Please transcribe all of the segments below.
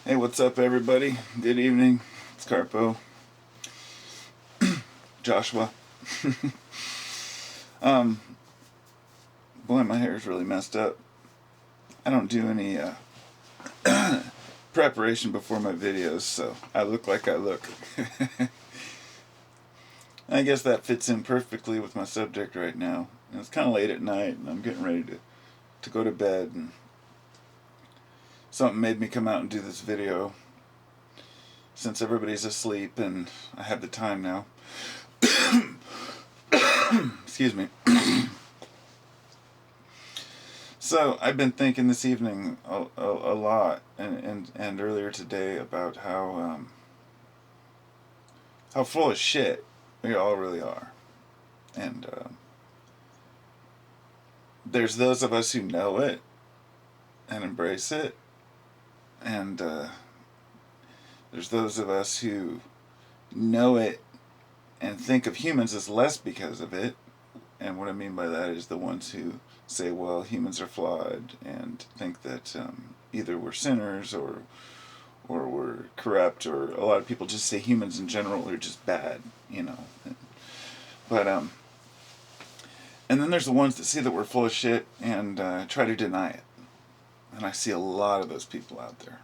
Hey, what's up, everybody? Good evening. It's Carpo. Joshua. um, Boy, my hair is really messed up. I don't do any preparation before my videos, so I look like I look. I guess that fits in perfectly with my subject right now. And it's kind of late at night, and I'm getting ready to go to bed, and something made me come out and do this video since everybody's asleep and I have the time now. Excuse me. So I've been thinking this evening a lot and earlier today about how full of shit we all really are. And there's those of us who know it and embrace it, and there's those of us who know it and think of humans as less because of it. And what I mean by that is the ones who say, well, humans are flawed, and think that either we're sinners or we're corrupt, or a lot of people just say humans in general are just bad, you know. But and then there's the ones that see that we're full of shit and try to deny it. And I see a lot of those people out there.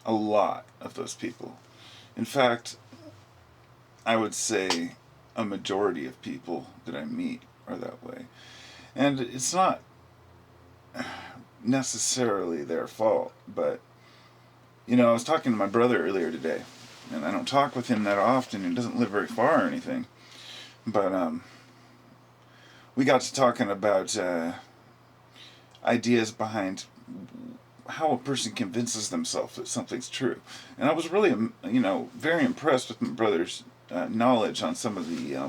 A lot of those people. In fact, I would say a majority of people that I meet are that way. And it's not necessarily their fault, but, you know, I was talking to my brother earlier today, and I don't talk with him that often. He doesn't live very far or anything. But we got to talking about ideas behind how a person convinces themselves that something's true. And I was really, very impressed with my brother's knowledge on some of the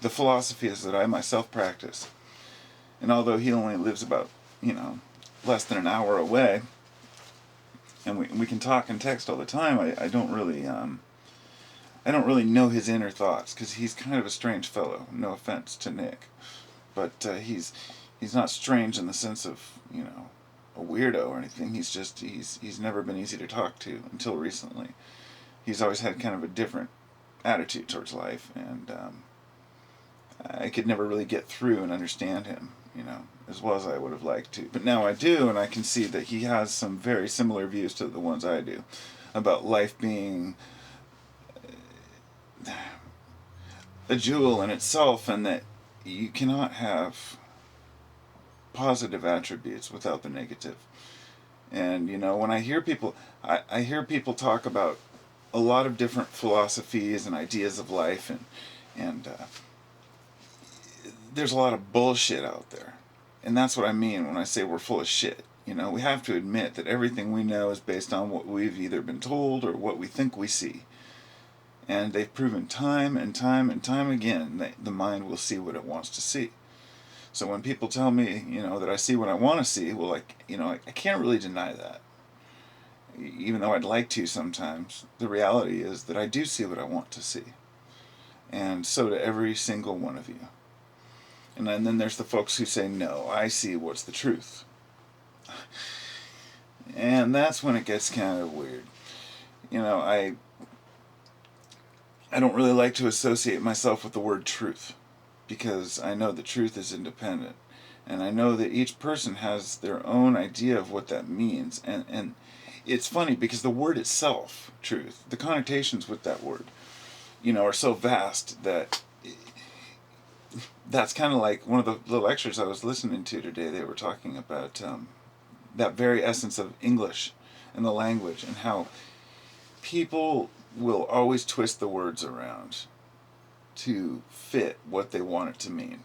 philosophies that I myself practice. And although he only lives about, less than an hour away, and we can talk and text all the time, I don't really know his inner thoughts, because he's kind of a strange fellow. No offense to Nick, but he's not strange in the sense of a weirdo or anything. He's never been easy to talk to until recently. He's always had kind of a different attitude towards life, and I could never really get through and understand him, as well as I would have liked to. But now I do, and I can see that he has some very similar views to the ones I do, about life being a jewel in itself, and that you cannot have positive attributes without the negative. And when I hear people, I hear people talk about a lot of different philosophies and ideas of life, and there's a lot of bullshit out there. And that's what I mean when I say we're full of shit. We have to admit that everything we know is based on what we've either been told or what we think we see. And they've proven time and time and time again that the mind will see what it wants to see. So when people tell me, that I see what I want to see, well, I can't really deny that. Even though I'd like to sometimes, the reality is that I do see what I want to see. And so do every single one of you. And then there's the folks who say, no, I see what's the truth. And that's when it gets kind of weird. I don't really like to associate myself with the word truth, because I know the truth is independent. And I know that each person has their own idea of what that means. And it's funny, because the word itself, truth, the connotations with that word, are so vast that that's kind of like one of the lectures I was listening to today. They were talking about that very essence of English and the language, and how people will always twist the words around to fit what they want it to mean.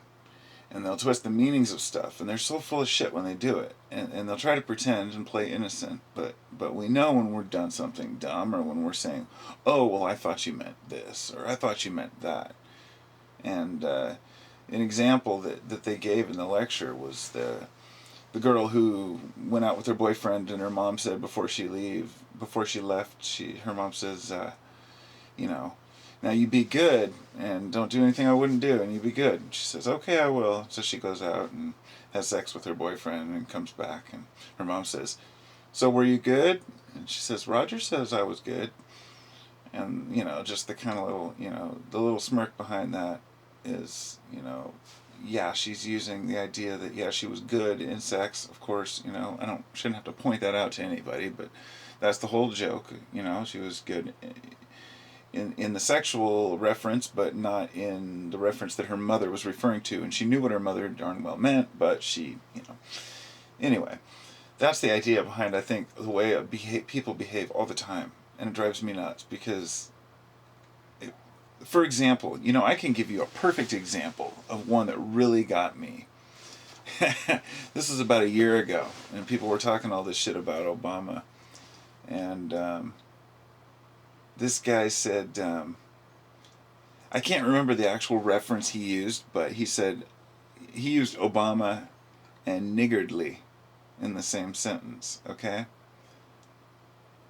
And they'll twist the meanings of stuff, and they're so full of shit when they do it. And they'll try to pretend and play innocent, but we know when we're done something dumb, or when we're saying, oh, well, I thought you meant this, or I thought you meant that. And an example that they gave in the lecture was the girl who went out with her boyfriend, and her mom said before she left, her mom says, now you be good and don't do anything I wouldn't do, and you be good. And she says, okay, I will. So she goes out and has sex with her boyfriend and comes back, and her mom says, so were you good? And she says, Roger says I was good. And, just the kind of little, the little smirk behind that is, yeah, she's using the idea that, yeah, she was good in sex. Of course, shouldn't have to point that out to anybody, but that's the whole joke. She was good in the sexual reference, but not in the reference that her mother was referring to. And she knew what her mother darn well meant, but she, Anyway, that's the idea behind, I think, the way people behave all the time. And it drives me nuts because, for example, I can give you a perfect example of one that really got me. This was about a year ago, and people were talking all this shit about Obama. And this guy said, I can't remember the actual reference he used, but he said he used Obama and niggardly in the same sentence, okay?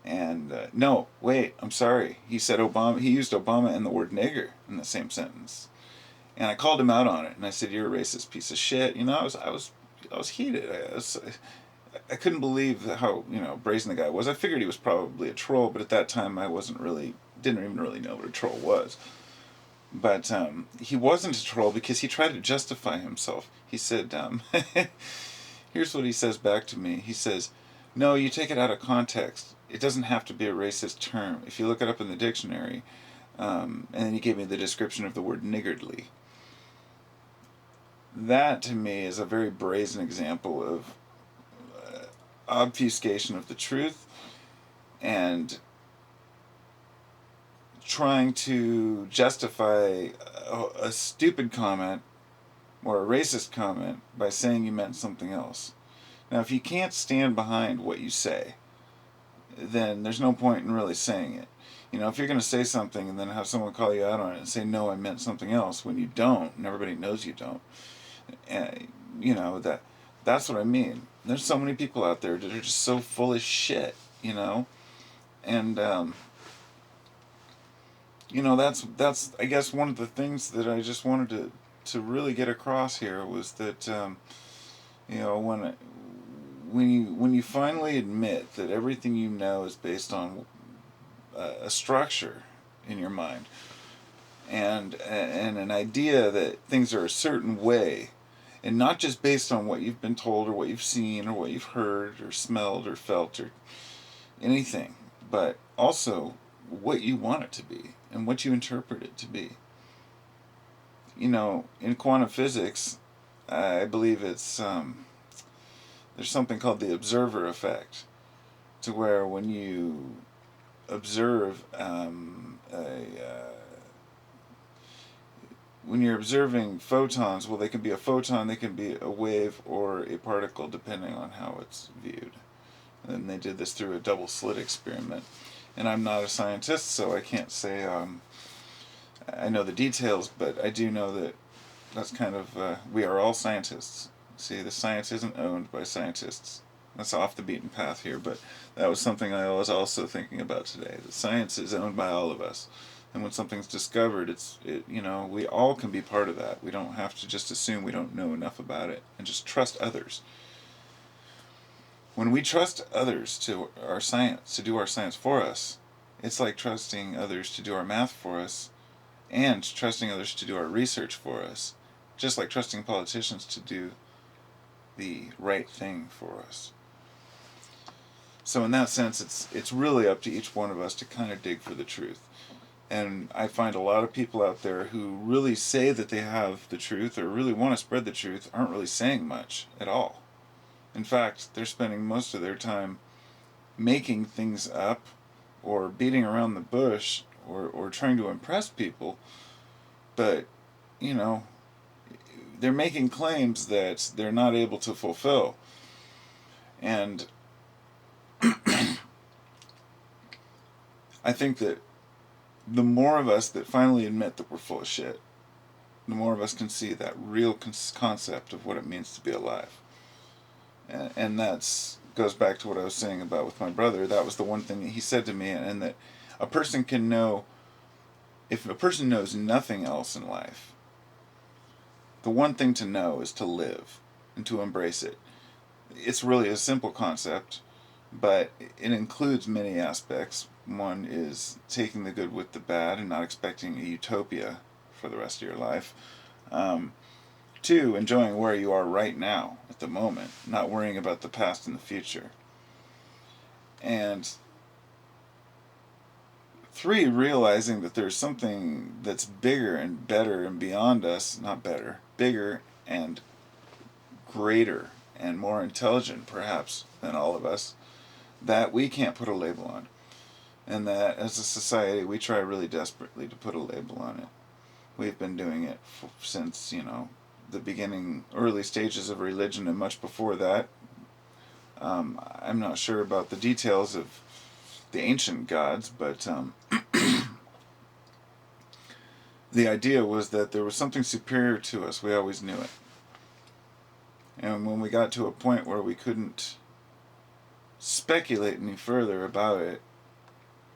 And no, wait, I'm sorry. He said Obama. He used Obama and the word nigger in the same sentence, and I called him out on it. And I said, "You're a racist piece of shit." I was heated. I couldn't believe how brazen the guy was. I figured he was probably a troll, but at that time I didn't even really know what a troll was. But he wasn't a troll because he tried to justify himself. He said, "Here's what he says back to me." He says, "No, you take it out of context. It doesn't have to be a racist term. If you look it up in the dictionary," and then he gave me the description of the word niggardly. That, to me, is a very brazen example of obfuscation of the truth and trying to justify a stupid comment or a racist comment by saying you meant something else. Now, if you can't stand behind what you say, then there's no point in really saying it. If you're going to say something and then have someone call you out on it and say, no, I meant something else, when you don't, and everybody knows you don't, that's what I mean. There's so many people out there that are just so full of shit, and, that's, I guess, one of the things that I just wanted to really get across here was that, when you finally admit that everything you know is based on a structure in your mind and an idea that things are a certain way, and not just based on what you've been told or what you've seen or what you've heard or smelled or felt or anything, but also what you want it to be and what you interpret it to be. In quantum physics, I believe it's there's something called the observer effect, to where when you observe when you're observing photons, well, they can be a photon, they can be a wave, or a particle, depending on how it's viewed. And they did this through a double slit experiment. And I'm not a scientist, so I can't say I know the details, but I do know that that's kind of, we are all scientists. See, the science isn't owned by scientists. That's off the beaten path here, but that was something I was also thinking about today. The science is owned by all of us. And when something's discovered, we all can be part of that. We don't have to just assume we don't know enough about it and just trust others. When we trust others to our science, to do our science for us, it's like trusting others to do our math for us and trusting others to do our research for us, just like trusting politicians to do the right thing for us. So in that sense, it's really up to each one of us to kind of dig for the truth. And I find a lot of people out there who really say that they have the truth or really want to spread the truth aren't really saying much at all. In fact, they're spending most of their time making things up or beating around the bush or trying to impress people. But, they're making claims that they're not able to fulfill. And I think that the more of us that finally admit that we're full of shit, the more of us can see that real concept of what it means to be alive. And that's goes back to what I was saying about with my brother. That was the one thing that he said to me, and that a person can know, if a person knows nothing else in life, the one thing to know is to live and to embrace it. It's really a simple concept, but it includes many aspects. One is taking the good with the bad and not expecting a utopia for the rest of your life. Um, Two, enjoying where you are right now at the moment, not worrying about the past and the future. And three, realizing that there's something that's bigger and better and beyond us, not better, bigger and greater and more intelligent perhaps than all of us, that we can't put a label on. And that as a society we try really desperately to put a label on it. We've been doing it since, the beginning, early stages of religion, and much before that. I'm not sure about the details of the ancient gods, but the idea was that there was something superior to us. We always knew it. And when we got to a point where we couldn't speculate any further about it,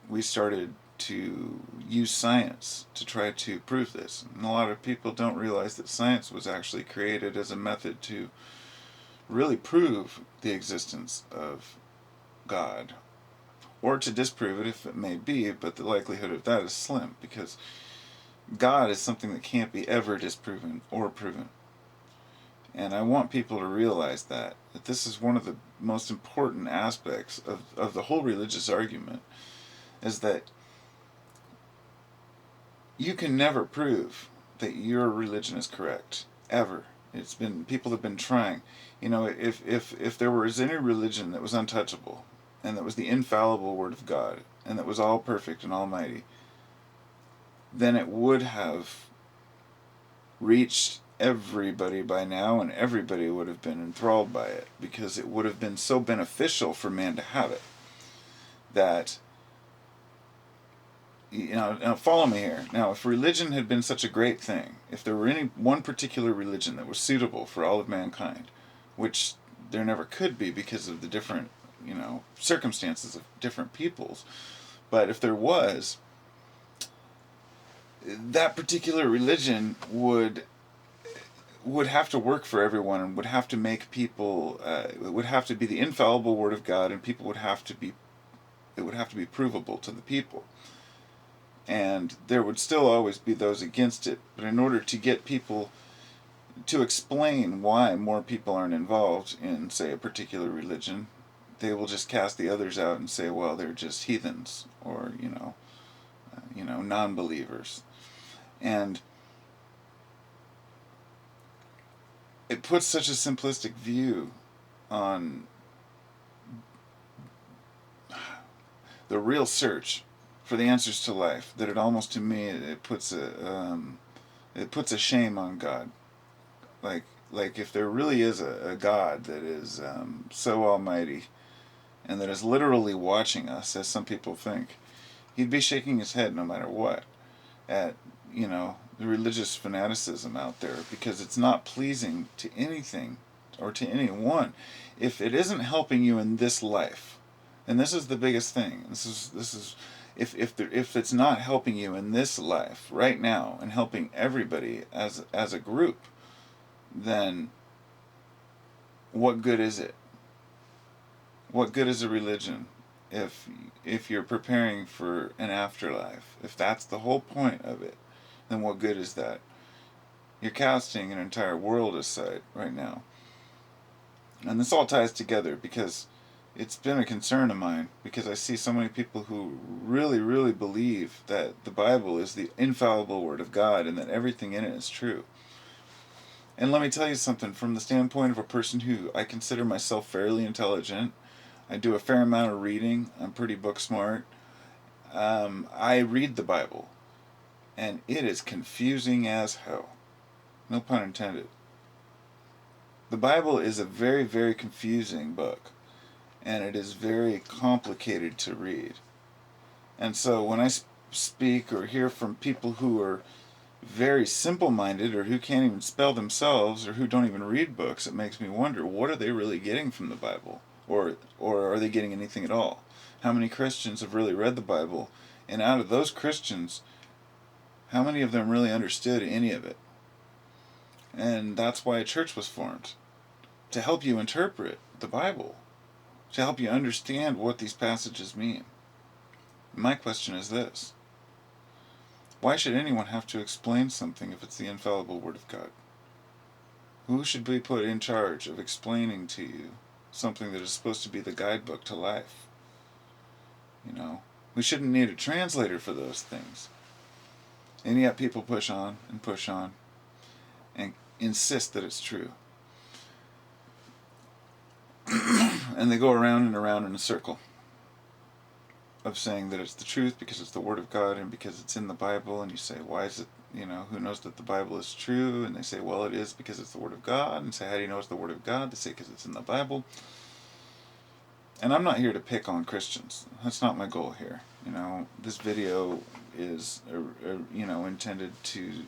we started to use science to try to prove this. And a lot of people don't realize that science was actually created as a method to really prove the existence of God, or to disprove it if it may be, but the likelihood of that is slim, because God is something that can't be ever disproven or proven. And I want people to realize that this is one of the most important aspects of the whole religious argument, is that you can never prove that your religion is correct, ever. People have been trying. If there was any religion that was untouchable, and that was the infallible Word of God, and that was all perfect and almighty, then it would have reached everybody by now, and everybody would have been enthralled by it, because it would have been so beneficial for man to have it, that, now follow me here. Now, if religion had been such a great thing, if there were any one particular religion that was suitable for all of mankind, which there never could be because of the different, circumstances of different peoples, but if there was, that particular religion would have to work for everyone, and would have to make people, it would have to be the infallible Word of God, and it would have to be provable to the people. And there would still always be those against it, but in order to get people to explain why more people aren't involved in, say, a particular religion, they will just cast the others out and say, well, they're just heathens, or non-believers. And it puts such a simplistic view on the real search for the answers to life that it almost, to me, it puts a shame on God. Like if there really is a God that is so almighty, and that is literally watching us, as some people think, he'd be shaking his head no matter what at the religious fanaticism out there, because it's not pleasing to anything or to anyone if it isn't helping you in this life. And this is the biggest thing. This is if it's not helping you in this life right now and helping everybody as a group, then what good is it? What good is a religion if you're preparing for an afterlife? If that's the whole point of it, then what good is that? You're casting an entire world aside right now. And this all ties together, because it's been a concern of mine, because I see so many people who really, really believe that the Bible is the infallible Word of God and that everything in it is true. And let me tell you something, from the standpoint of a person who I consider myself fairly intelligent. I do a fair amount of reading. I'm pretty book smart. I read the Bible, and it is confusing as hell. No pun intended. The Bible is a very, very confusing book, and it is very complicated to read. And so when I speak or hear from people who are very simple-minded, or who can't even spell themselves, or who don't even read books, it makes me wonder, what are they really getting from the Bible? Or are they getting anything at all? How many Christians have really read the Bible? And out of those Christians, how many of them really understood any of it? And that's why a church was formed, to help you interpret the Bible, to help you understand what these passages mean. My question is this: why should anyone have to explain something if it's the infallible Word of God? Who should be put in charge of explaining to you something that is supposed to be the guidebook to life? We shouldn't need a translator for those things. And yet people push on and insist that it's true. And they go around and around in a circle of saying that it's the truth because it's the Word of God and because it's in the Bible. And you say, why is it, who knows that the Bible is true? And they say, well, it is because it's the Word of God. And say, how do you know it's the Word of God? They say, because it's in the Bible. And I'm not here to pick on Christians. That's not my goal here. This video is, intended to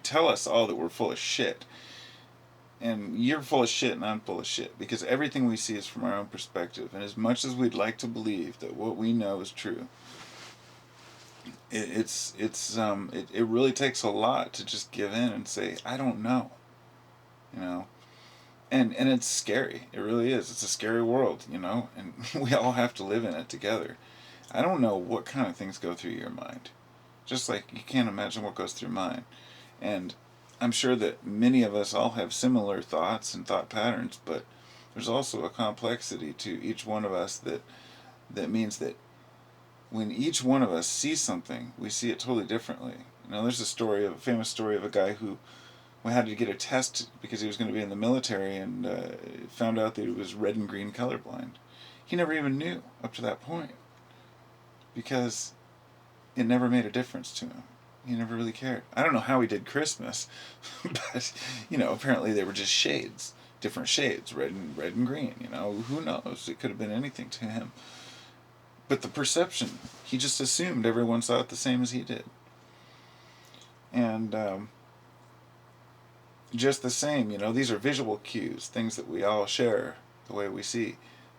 tell us all that we're full of shit. And you're full of shit and I'm full of shit. Because everything we see is from our own perspective. And as much as we'd like to believe that what we know is true, it really takes a lot to just give in and say, I don't know. And it's scary. It really is. It's a scary world, and we all have to live in it together. I don't know what kind of things go through your mind. Just like you can't imagine what goes through mine. And I'm sure that many of us all have similar thoughts and thought patterns, but there's also a complexity to each one of us that means that when each one of us sees something, we see it totally differently. There's a famous story of a guy who had to get a test because he was going to be in the military and found out that he was red and green colorblind. He never even knew up to that point because it never made a difference to him. He never really cared. I don't know how he did Christmas, but apparently they were just shades, different shades, red and green. Who knows? It could have been anything to him. But the perception, he just assumed everyone saw it the same as he did. And just the same, these are visual cues, things that we all share the way we see.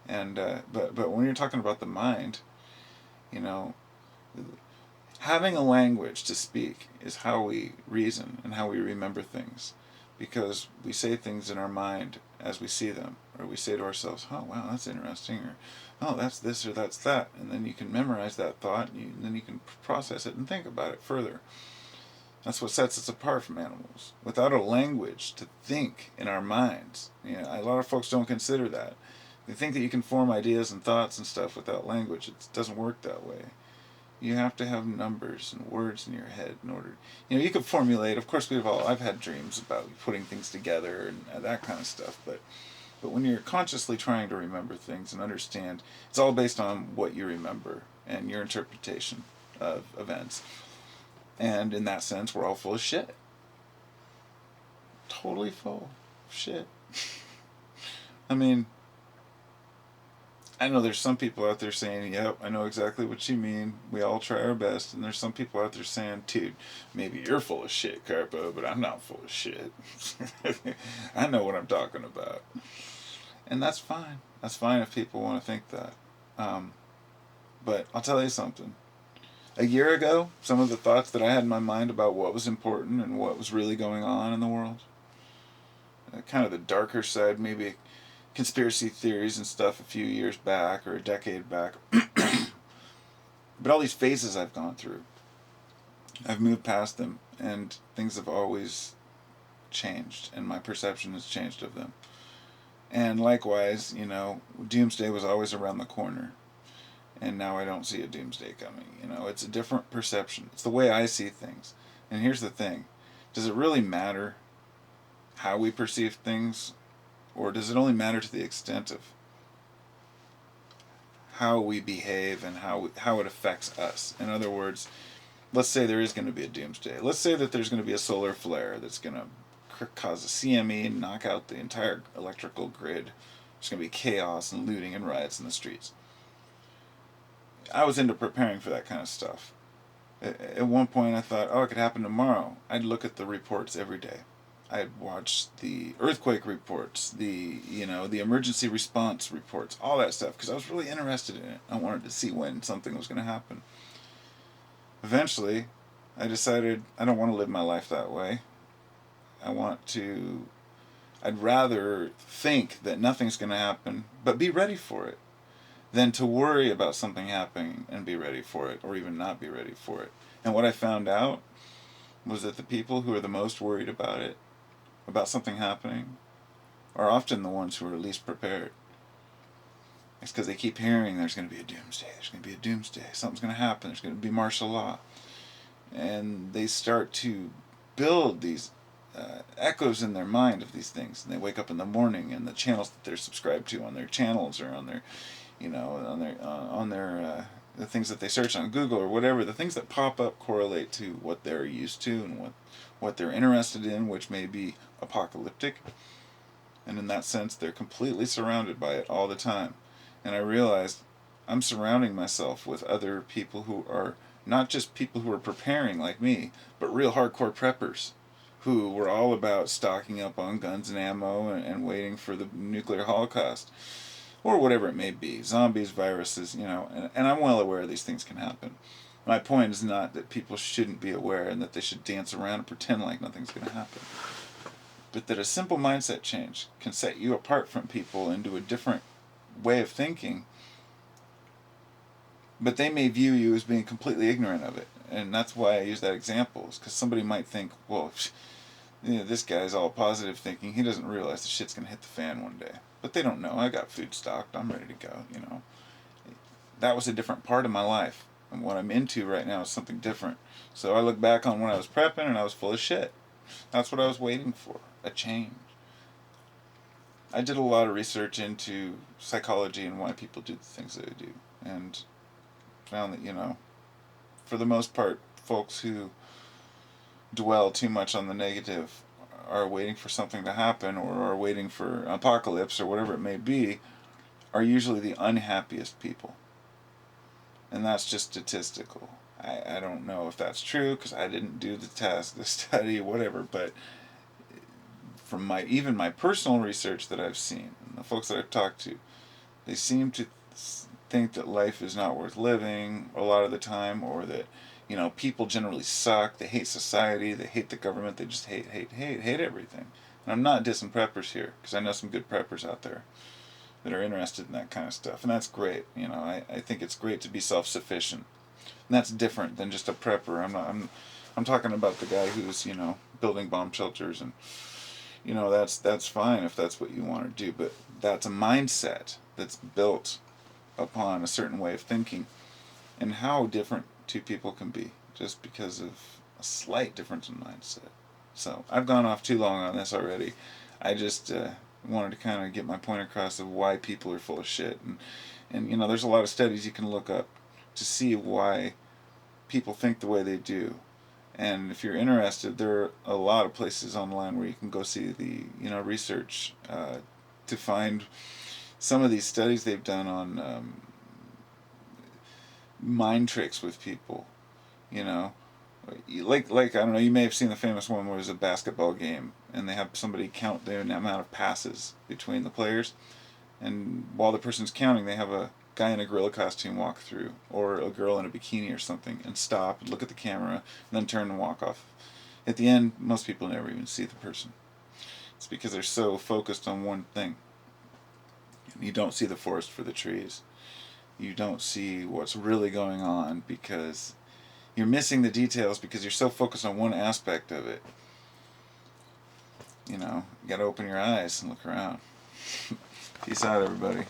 And but when you're talking about the mind, having a language to speak is how we reason and how we remember things, because we say things in our mind as we see them, or we say to ourselves, oh wow, that's interesting, or oh, that's this or that's that, and then you can memorize that thought, and then you can process it and think about it further. That's what sets us apart from animals. Without a language to think in our minds, a lot of folks don't consider that. They think that you can form ideas and thoughts and stuff without language. It doesn't work that way. You have to have numbers and words in your head in order. You could formulate. Of course, I've had dreams about putting things together and that kind of stuff. But when you're consciously trying to remember things and understand, it's all based on what you remember and your interpretation of events. And in that sense, we're all full of shit. Totally full of shit. I mean, I know there's some people out there saying, yep, I know exactly what you mean. We all try our best. And there's some people out there saying, dude, maybe you're full of shit, Carpo, but I'm not full of shit. I know what I'm talking about. And that's fine. That's fine if people want to think that. But I'll tell you something. A year ago, some of the thoughts that I had in my mind about what was important and what was really going on in the world, kind of the darker side, maybe conspiracy theories and stuff a few years back or a decade back. But all these phases I've gone through, I've moved past them, and things have always changed, and my perception has changed of them. And likewise, doomsday was always around the corner. And now I don't see a doomsday coming. It's a different perception. It's the way I see things. And here's the thing. Does it really matter how we perceive things? Or does it only matter to the extent of how we behave and how it affects us? In other words, let's say there is going to be a doomsday. Let's say that there's going to be a solar flare that's going to cause a CME and knock out the entire electrical grid. There's going to be chaos and looting and riots in the streets. I was into preparing for that kind of stuff. At one point I thought, it could happen tomorrow. I'd look at the reports every day. I'd watch the earthquake reports, the emergency response reports, all that stuff, because I was really interested in it. I wanted to see when something was going to happen. Eventually, I decided I don't want to live my life that way. I want to I'd rather think that nothing's going to happen, but be ready for it, than to worry about something happening and be ready for it, or even not be ready for it. And what I found out was that the people who are the most worried about it, about something happening, are often the ones who are least prepared. It's because they keep hearing there's going to be a doomsday, there's going to be a doomsday, something's going to happen, there's going to be martial law. And they start to build these echoes in their mind of these things. And they wake up in the morning, and the channels that they're subscribed to on their channels, or on their, the things that they search on Google or whatever, the things that pop up correlate to what they're used to and what they're interested in, which may be apocalyptic. And in that sense, they're completely surrounded by it all the time. And I realized I'm surrounding myself with other people who are not just people who are preparing like me, but real hardcore preppers who were all about stocking up on guns and ammo and waiting for the nuclear holocaust, or whatever it may be, zombies, viruses, and I'm well aware these things can happen. My point is not that people shouldn't be aware and that they should dance around and pretend like nothing's going to happen, but that a simple mindset change can set you apart from people into a different way of thinking, but they may view you as being completely ignorant of it. And that's why I use that example, is because somebody might think, well, this guy's all positive thinking, he doesn't realize the shit's going to hit the fan one day. But they don't know. I got food stocked, I'm ready to go, That was a different part of my life, and what I'm into right now is something different. So I look back on when I was prepping and I was full of shit. That's what I was waiting for, a change. I did a lot of research into psychology and why people do the things they do, and found that, for the most part, folks who dwell too much on the negative are waiting for something to happen, or are waiting for apocalypse, or whatever it may be, are usually the unhappiest people. And that's just statistical. I don't know if that's true, because I didn't do the test, the study, whatever, but from my personal research that I've seen, and the folks that I've talked to, they seem to think that life is not worth living a lot of the time, or that people generally suck, they hate society, they hate the government, they just hate everything. And I'm not dissing preppers here, because I know some good preppers out there that are interested in that kind of stuff, and that's great. I think it's great to be self-sufficient, and that's different than just a prepper. I'm talking about the guy who's building bomb shelters, and that's fine if that's what you want to do, but that's a mindset that's built upon a certain way of thinking, and how different two people can be just because of a slight difference in mindset. So I've gone off too long on this already. I just wanted to kind of get my point across of why people are full of shit, and there's a lot of studies you can look up to see why people think the way they do. And if you're interested, there are a lot of places online where you can go see the research to find some of these studies they've done on mind tricks with people. Like I don't know, you may have seen the famous one where there's a basketball game and they have somebody count the amount of passes between the players, and while the person's counting, they have a guy in a gorilla costume walk through, or a girl in a bikini or something, and stop and look at the camera and then turn and walk off. At the end, most people never even see the person. It's because they're so focused on one thing. You don't see the forest for the trees. You don't see what's really going on, because you're missing the details because you're so focused on one aspect of it. You gotta open your eyes and look around. Peace out, everybody.